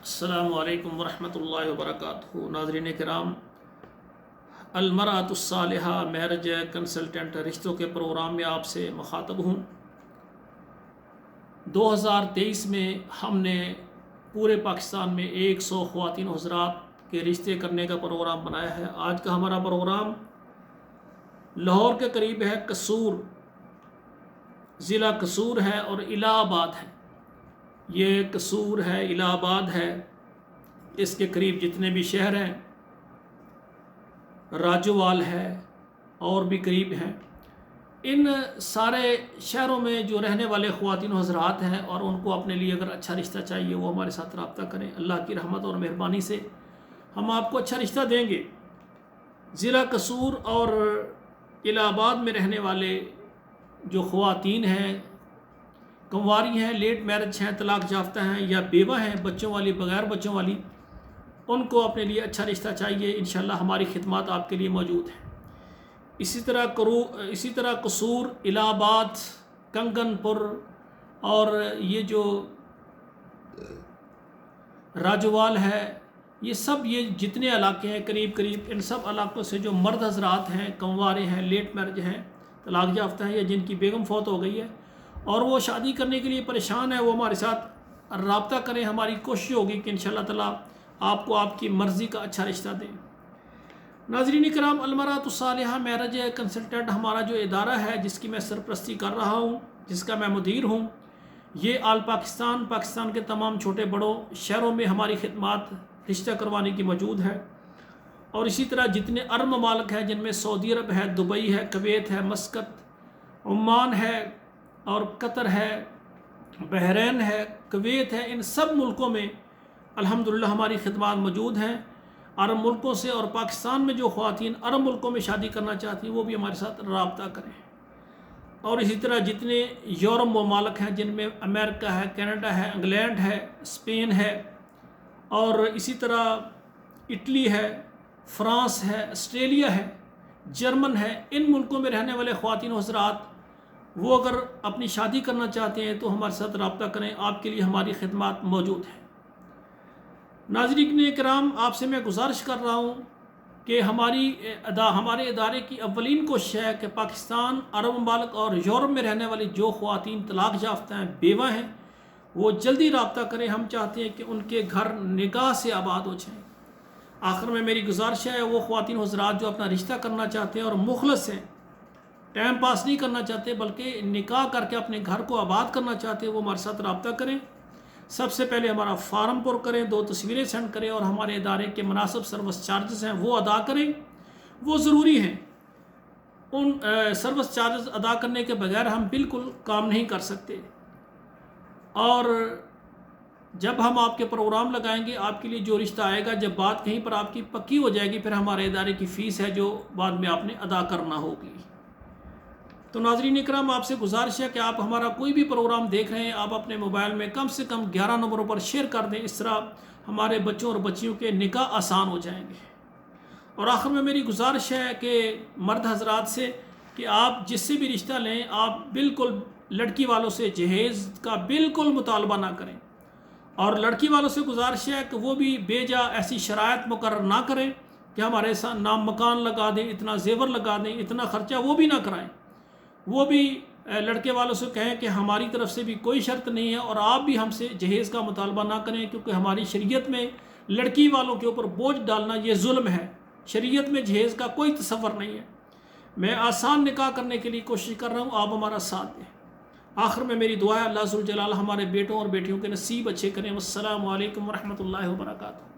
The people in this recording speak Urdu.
السلام علیکم ورحمۃ اللہ وبرکاتہ۔ ناظرین کرام، المرأۃ الصالحہ میرج کنسلٹنٹ رشتوں کے پروگرام میں آپ سے مخاطب ہوں۔ 2023 میں ہم نے پورے پاکستان میں 100 خواتین و حضرات کے رشتے کرنے کا پروگرام بنایا ہے۔ آج کا ہمارا پروگرام لاہور کے قریب ہے، قصور، ضلع قصور ہے اور الہ آباد ہے۔ یہ قصور ہے، الہ آباد ہے، اس کے قریب جتنے بھی شہر ہیں، راجوال ہے اور بھی قریب ہیں، ان سارے شہروں میں جو رہنے والے خواتین و حضرات ہیں اور ان کو اپنے لیے اگر اچھا رشتہ چاہیے وہ ہمارے ساتھ رابطہ کریں۔ اللہ کی رحمت اور مہربانی سے ہم آپ کو اچھا رشتہ دیں گے۔ ضلع قصور اور الہ آباد میں رہنے والے جو خواتین ہیں، کنواری ہیں، لیٹ میرج ہیں، طلاق یافتہ ہیں یا بیوہ ہیں، بچوں والی، بغیر بچوں والی، ان کو اپنے لیے اچھا رشتہ چاہیے، انشاءاللہ ہماری خدمات آپ کے لیے موجود ہیں۔ اسی طرح قصور، الہ آباد، کنگن پور اور یہ جو راجوال ہے، یہ جتنے علاقے ہیں قریب ان سب علاقوں سے جو مرد حضرات ہیں، کنوارے ہیں، لیٹ میرج ہیں، طلاق یافتہ ہیں یا جن کی بیگم فوت ہو گئی ہے اور وہ شادی کرنے کے لیے پریشان ہے، وہ ہمارے ساتھ رابطہ کریں۔ ہماری کوشش ہوگی کہ انشاءاللہ تعالیٰ آپ کو آپ کی مرضی کا اچھا رشتہ دیں۔ ناظرین کرام، المرأۃ الصالحہ میرج کنسلٹنٹ ہمارا جو ادارہ ہے جس کی میں سرپرستی کر رہا ہوں، جس کا میں مدیر ہوں، یہ آل پاکستان کے تمام چھوٹے بڑوں شہروں میں ہماری خدمات رشتہ کروانے کی موجود ہے۔ اور اسی طرح جتنے عرب ممالک ہیں، جن میں سعودی عرب ہے، دبئی ہے، کویت ہے، مسقط، عمان ہے اور قطر ہے، بحرین ہے، کویت ہے، ان سب ملکوں میں الحمدللہ ہماری خدمات موجود ہیں۔ عرب ملکوں سے اور پاکستان میں جو خواتین عرب ملکوں میں شادی کرنا چاہتی ہیں وہ بھی ہمارے ساتھ رابطہ کریں۔ اور اسی طرح جتنے یورپ ممالک ہیں، جن میں امریکہ ہے، کینیڈا ہے، انگلینڈ ہے، اسپین ہے اور اسی طرح اٹلی ہے، فرانس ہے، آسٹریلیا ہے، جرمن ہے، ان ملکوں میں رہنے والے خواتین و حضرات وہ اگر اپنی شادی کرنا چاہتے ہیں تو ہمارے ساتھ رابطہ کریں، آپ کے لیے ہماری خدمات موجود ہیں۔ ناظرین کرام، آپ سے میں گزارش کر رہا ہوں کہ ہمارے ادارے کی اولین کوشش ہے کہ پاکستان، عرب ممالک اور یورپ میں رہنے والی جو خواتین طلاق یافتہ ہیں، بیوہ ہیں، وہ جلدی رابطہ کریں۔ ہم چاہتے ہیں کہ ان کے گھر نکاح سے آباد ہو جائیں۔ آخر میں میری گزارش ہے، وہ خواتین و حضرات جو اپنا رشتہ کرنا چاہتے ہیں اور مخلص ہیں، ٹائم پاس نہیں کرنا چاہتے بلکہ نکاح کر کے اپنے گھر کو آباد کرنا چاہتے ہیں، وہ ہمارے ساتھ رابطہ کریں۔ سب سے پہلے ہمارا فارم پر کریں، 2 تصویریں سینڈ کریں اور ہمارے ادارے کے مناسب سروس چارجز ہیں وہ ادا کریں، وہ ضروری ہیں۔ ان سروس چارجز ادا کرنے کے بغیر ہم بالکل کام نہیں کر سکتے۔ اور جب ہم آپ کے پروگرام لگائیں گے، آپ کے لیے جو رشتہ آئے گا، جب بات کہیں پر آپ کی پکی ہو جائے گی، پھر ہمارے ادارے کی فیس ہے جو بعد میں آپ نے ادا کرنا ہوگی۔ تو ناظرین اکرام، آپ سے گزارش ہے کہ آپ ہمارا کوئی بھی پروگرام دیکھ رہے ہیں، آپ اپنے موبائل میں کم سے کم 11 نمبروں پر شیئر کر دیں، اس طرح ہمارے بچوں اور بچیوں کے نکاح آسان ہو جائیں گے۔ اور آخر میں میری گزارش ہے کہ مرد حضرات سے کہ آپ جس سے بھی رشتہ لیں، آپ بالکل لڑکی والوں سے جہیز کا بالکل مطالبہ نہ کریں، اور لڑکی والوں سے گزارش ہے کہ وہ بھی بے جا ایسی شرائط مقرر نہ کریں کہ ہمارے ساتھ نام مکان لگا دیں، اتنا زیور لگا دیں، اتنا خرچہ وہ بھی نہ کرائیں۔ وہ بھی لڑکے والوں سے کہیں کہ ہماری طرف سے بھی کوئی شرط نہیں ہے اور آپ بھی ہم سے جہیز کا مطالبہ نہ کریں، کیونکہ ہماری شریعت میں لڑکی والوں کے اوپر بوجھ ڈالنا یہ ظلم ہے۔ شریعت میں جہیز کا کوئی تصور نہیں ہے۔ میں آسان نکاح کرنے کے لیے کوشش کر رہا ہوں، آپ ہمارا ساتھ دیں۔ آخر میں میری دعا ہے، اللہ ذوالجلال ہمارے بیٹوں اور بیٹیوں کے نصیب اچھے کریں۔ والسلام علیکم ورحمۃ اللہ وبرکاتہ۔